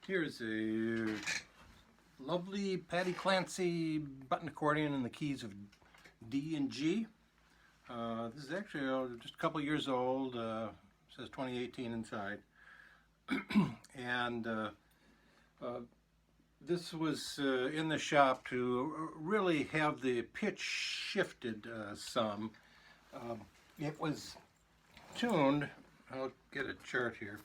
Here's a lovely Paddy Clancy button accordion in the keys of D and G. This is actually just a couple years old. Says 2018 inside. And this was in the shop to really have the pitch shifted some. It was tuned, I'll get a chart here.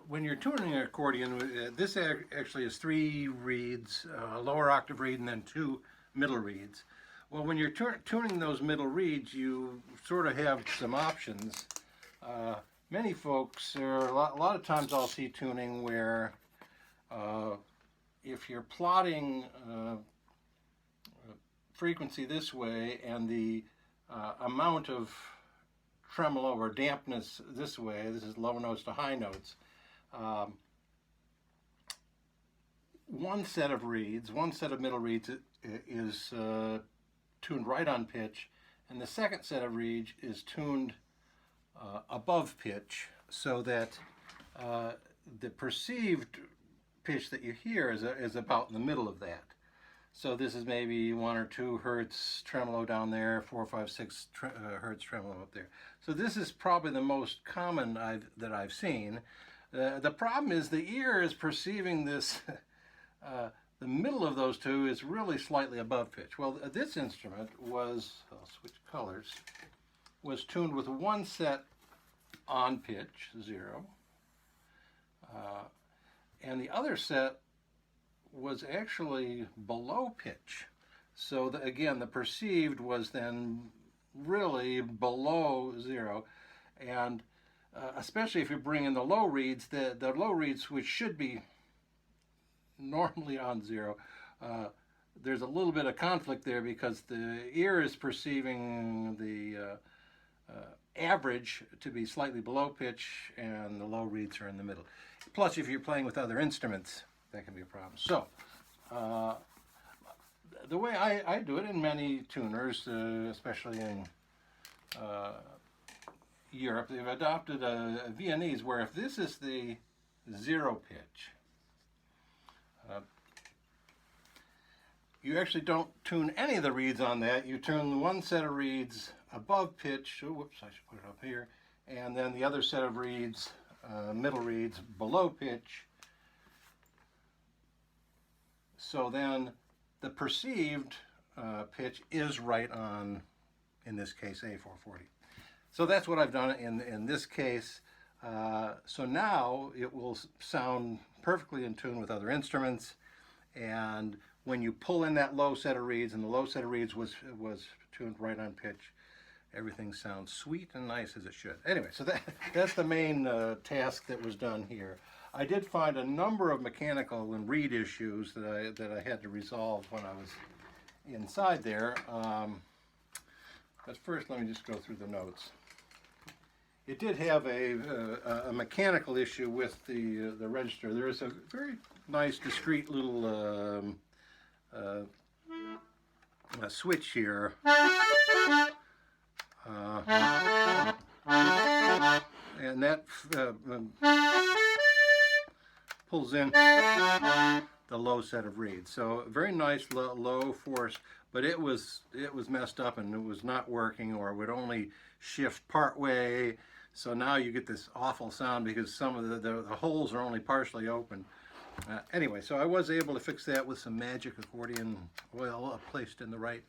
When you're tuning an accordion, this actually is 3 reeds, a lower octave reed and then 2 middle reeds. Well, when you're tuning those middle reeds, you sort of have some options. Many folks, or a lot of times I'll see tuning where if you're plotting frequency this way and the amount of tremolo or dampness this way, this is low notes to high notes, one set of reeds, one set of middle reeds is tuned right on pitch, and the second set of reeds is tuned above pitch, so that the perceived pitch that you hear is about in the middle of that. So this is maybe 1 or 2 hertz tremolo down there, 4, 5, 6 hertz tremolo up there. So this is probably the most common that I've seen. The problem is the ear is perceiving this, the middle of those two is really slightly above pitch. Well, this instrument was, I'll switch colors, was tuned with one set on pitch, 0, and the other set was actually below pitch. So again, the perceived was then really below 0, and especially if you bring in the low reeds, the low reeds, which should be normally on 0, there's a little bit of conflict there because the ear is perceiving the average to be slightly below pitch and the low reeds are in the middle. Plus, if you're playing with other instruments, that can be a problem. So, the way I do it in many tuners, especially in Europe, they've adopted a Viennese where if this is the 0 pitch, you actually don't tune any of the reeds on that. You tune one set of reeds above pitch. Oh, whoops, I should put it up here. And then the other set of reeds, middle reeds, below pitch. So then the perceived pitch is right on, in this case, A440. So that's what I've done in this case. So now it will sound perfectly in tune with other instruments. And when you pull in that low set of reeds, and the low set of reeds was tuned right on pitch, everything sounds sweet and nice as it should. Anyway, so that's the main task that was done here. I did find a number of mechanical and reed issues that I had to resolve when I was inside there. But first, let me just go through the notes. It did have a mechanical issue with the register. There is a very nice, discreet little switch here. And that pulls in the low set of reeds. So very nice low force, but it was messed up and it was not working, or would only shift part way. So now you get this awful sound because some of the holes are only partially open. Anyway, so I was able to fix that with some magic accordion oil placed in the right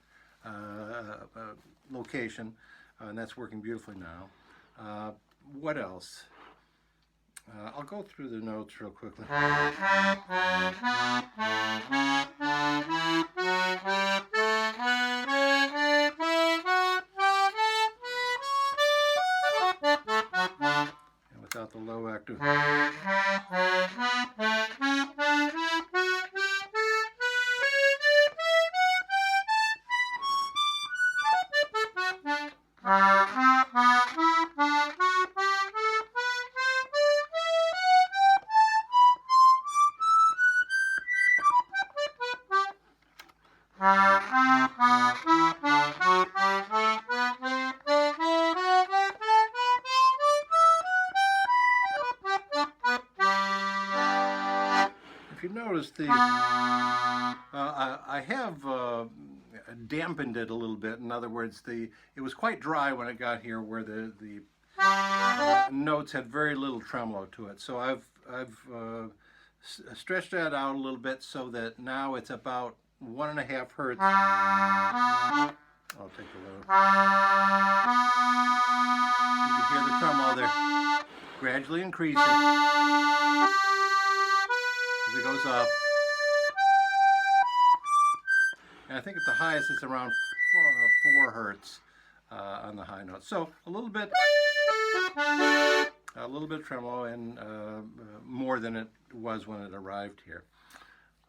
location, and that's working beautifully now. What else? I'll go through the notes real quickly. And without the low octave. you notice, I have dampened it a little bit. In other words, it was quite dry when it got here, where the notes had very little tremolo to it. So I've stretched that out a little bit so that now it's about 1.5 hertz. I'll take a little. You can hear the tremolo there, gradually increasing as it goes up. And I think at the highest it's around 4 hertz on the high note. So a little bit tremolo, and more than it was when it arrived here.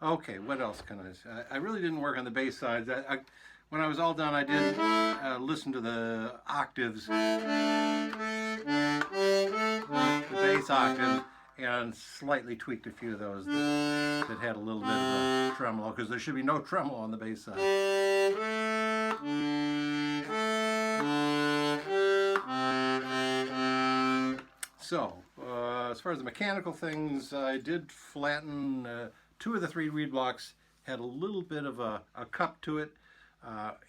Okay, what else can I say? I really didn't work on the bass sides. When I was all done, I did listen to the octaves, the bass octaves, and slightly tweaked a few of those that had a little bit of a tremolo, because there should be no tremolo on the bass side. So, as far as the mechanical things, I did flatten 2 of the 3 reed blocks, had a little bit of a cup to it,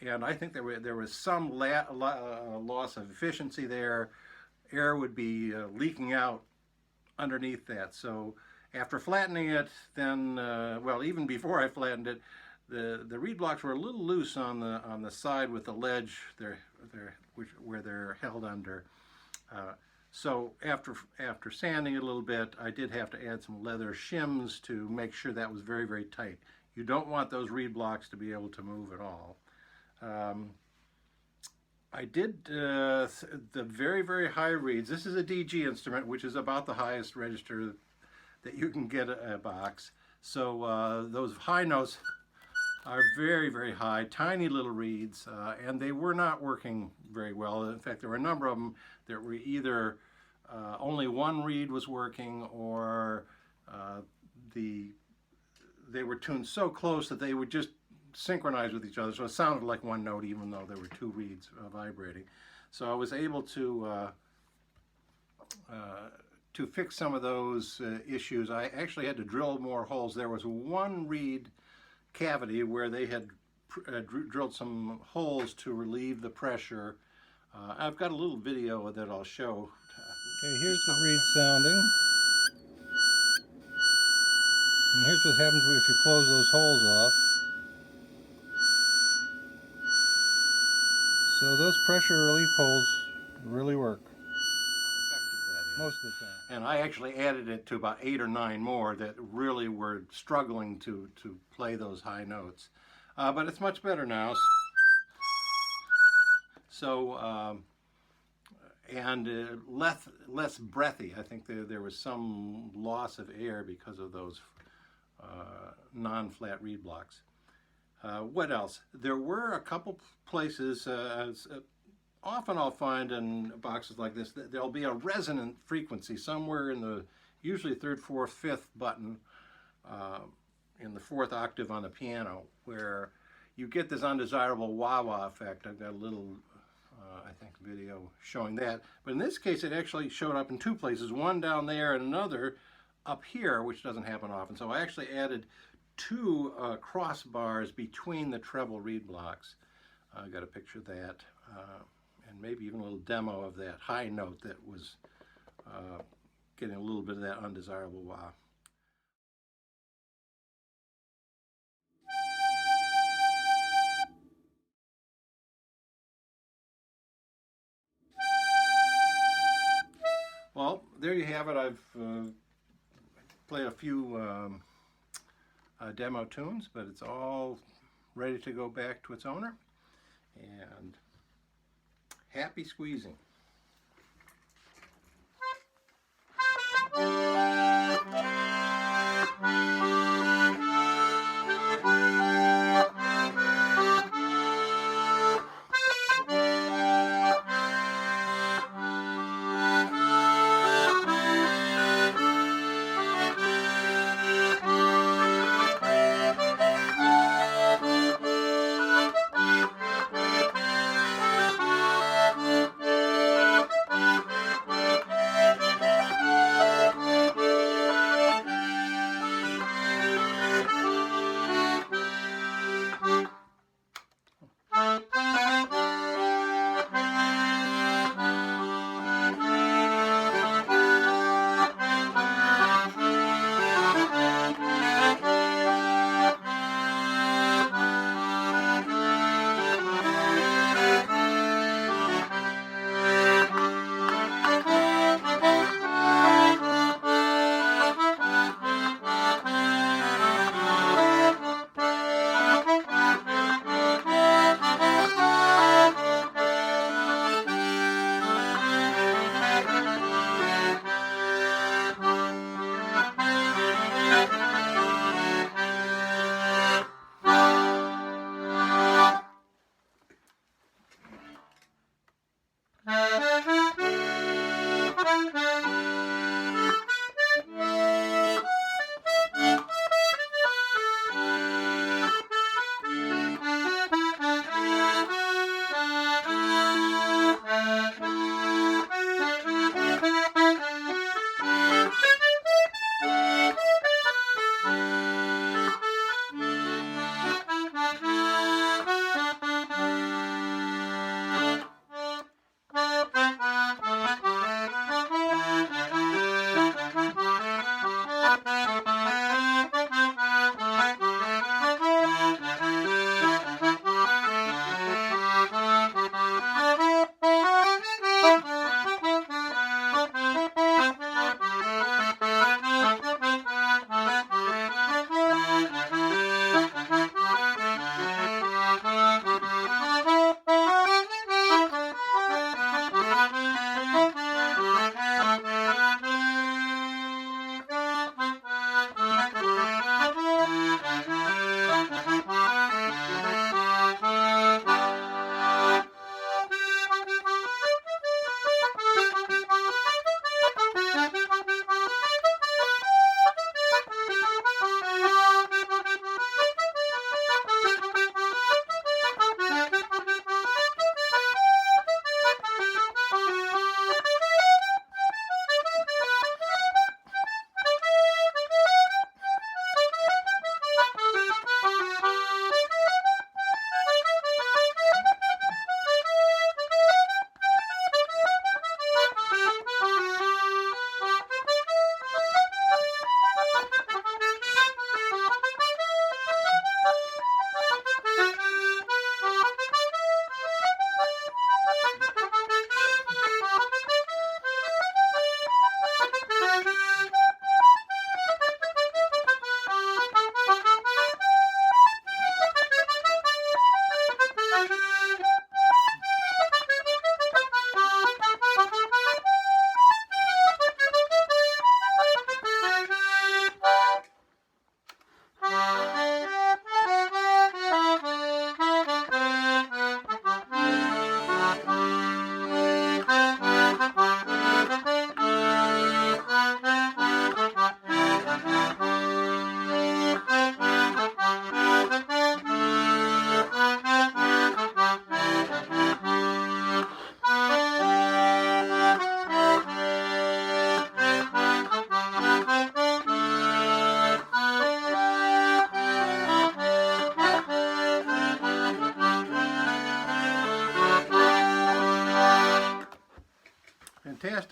and I think there was some loss of efficiency there. Air would be leaking out underneath that. So after flattening it, then, well, even before I flattened it, the reed blocks were a little loose on the side with the ledge where they're held under. So after sanding it a little bit, I did have to add some leather shims to make sure that was very, very tight. You don't want those reed blocks to be able to move at all. I did the very, very high reeds. This is a DG instrument, which is about the highest register that you can get a box. So those high notes are very, very high, tiny little reeds, and they were not working very well. In fact, there were a number of them that were either only one reed was working, or they were tuned so close that they would just synchronize with each other, so it sounded like one note even though there were 2 reeds vibrating. So I was able to fix some of those issues. I actually had to drill more holes. There was one reed cavity where they had drilled some holes to relieve the pressure. I've got a little video that I'll show. Okay, here's the reed sounding. And here's what happens if you close those holes off. So those pressure relief holes really work. How effective that is. Most of the time. And I actually added it to about 8 or 9 more that really were struggling to play those high notes. But it's much better now. So, and less breathy. I think there was some loss of air because of those non-flat reed blocks. What else? There were a couple places, often I'll find in boxes like this, that there'll be a resonant frequency somewhere in the usually 3rd, 4th, 5th button in the 4th octave on the piano, where you get this undesirable wah-wah effect. I've got a little, I think, video showing that. But in this case, it actually showed up in 2 places, one down there and another up here, which doesn't happen often. So I actually added 2 crossbars between the treble reed blocks. I got a picture of that, and maybe even a little demo of that high note that was getting a little bit of that undesirable wah. Well, there you have it. I've played a few demo tunes, but it's all ready to go back to its owner, and happy squeezing.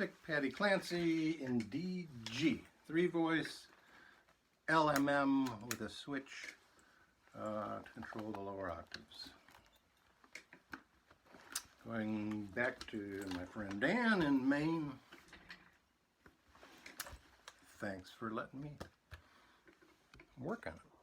pick Paddy Clancy in DG. 3-voice LMM with a switch to control the lower octaves. Going back to my friend Dan in Maine. Thanks for letting me work on it.